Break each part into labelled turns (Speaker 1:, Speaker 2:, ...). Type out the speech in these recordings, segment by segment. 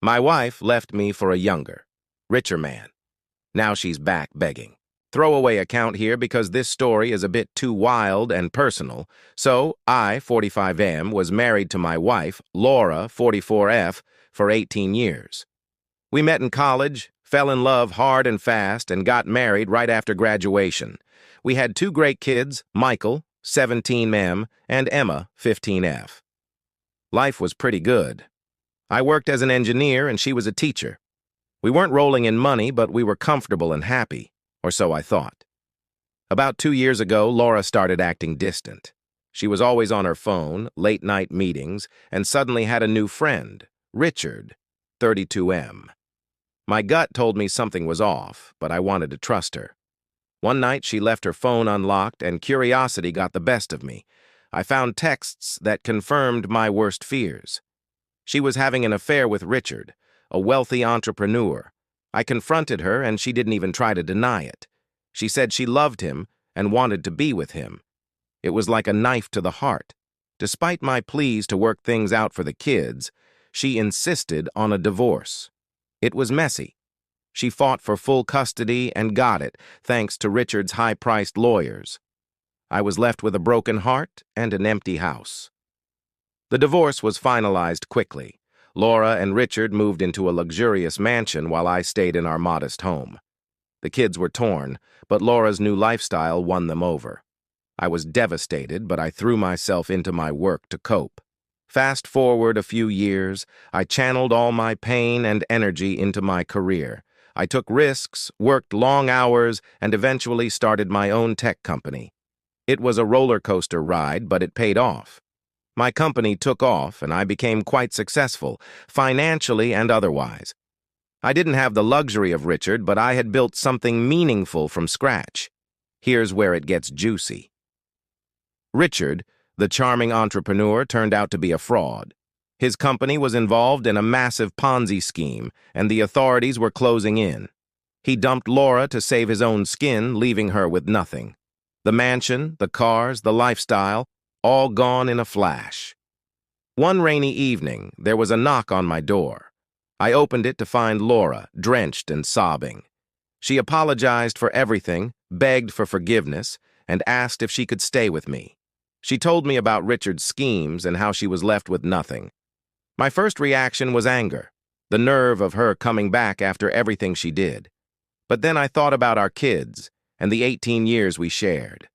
Speaker 1: My wife left me for a younger, richer man. Now she's back begging. Throwaway account here because this story is a bit too wild and personal. So I, 45M, was married to my wife, Laura, 44F, for 18 years. We met in college, fell in love hard and fast, and got married right after graduation. We had two great kids, Michael, 17M, and Emma, 15F. Life was pretty good. I worked as an engineer and she was a teacher. We weren't rolling in money, but we were comfortable and happy, or so I thought. About 2 years ago, Laura started acting distant. She was always on her phone, late-night meetings, and suddenly had a new friend, Richard, 32M. My gut told me something was off, but I wanted to trust her. One night, she left her phone unlocked, and curiosity got the best of me. I found texts that confirmed my worst fears. She was having an affair with Richard, a wealthy entrepreneur. I confronted her, and she didn't even try to deny it. She said she loved him and wanted to be with him. It was like a knife to the heart. Despite my pleas to work things out for the kids, she insisted on a divorce. It was messy. She fought for full custody and got it, thanks to Richard's high-priced lawyers. I was left with a broken heart and an empty house. The divorce was finalized quickly. Laura and Richard moved into a luxurious mansion while I stayed in our modest home. The kids were torn, but Laura's new lifestyle won them over. I was devastated, but I threw myself into my work to cope. Fast forward a few years, I channeled all my pain and energy into my career. I took risks, worked long hours, and eventually started my own tech company. It was a roller coaster ride, but it paid off. My company took off, and I became quite successful, financially and otherwise. I didn't have the luxury of Richard, but I had built something meaningful from scratch. Here's where it gets juicy. Richard, the charming entrepreneur, turned out to be a fraud. His company was involved in a massive Ponzi scheme, and the authorities were closing in. He dumped Laura to save his own skin, leaving her with nothing. The mansion, the cars, the lifestyle, all gone in a flash. One rainy evening, there was a knock on my door. I opened it to find Laura, drenched and sobbing. She apologized for everything, begged for forgiveness, and asked if she could stay with me. She told me about Richard's schemes and how she was left with nothing. My first reaction was anger, the nerve of her coming back after everything she did. But then I thought about our kids and the 18 years we shared.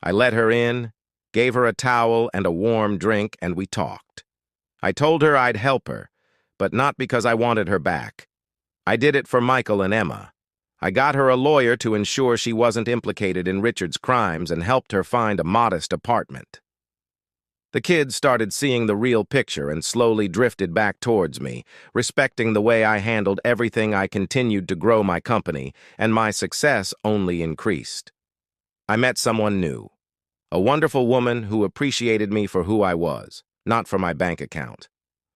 Speaker 1: I let her in, gave her a towel and a warm drink, and we talked. I told her I'd help her, but not because I wanted her back. I did it for Michael and Emma. I got her a lawyer to ensure she wasn't implicated in Richard's crimes and helped her find a modest apartment. The kids started seeing the real picture and slowly drifted back towards me, respecting the way I handled everything. I continued to grow my company, and my success only increased. I met someone new. A wonderful woman who appreciated me for who I was, not for my bank account.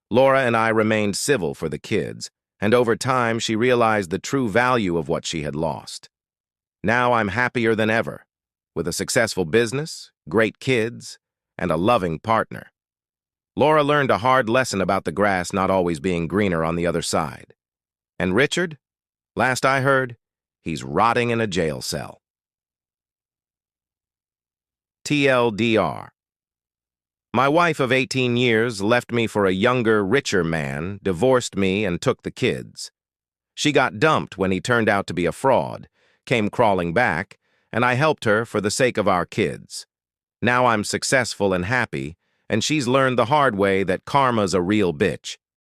Speaker 1: Laura and I remained civil for the kids, and over time she realized the true value of what she had lost. Now I'm happier than ever, with a successful business, great kids, and a loving partner. Laura learned a hard lesson about the grass not always being greener on the other side. And Richard? Last I heard, he's rotting in a jail cell. TLDR. My wife of 18 years left me for a younger, richer man, divorced me, and took the kids. She got dumped when he turned out to be a fraud, came crawling back, and I helped her for the sake of our kids. Now I'm successful and happy, and she's learned the hard way that karma's a real bitch.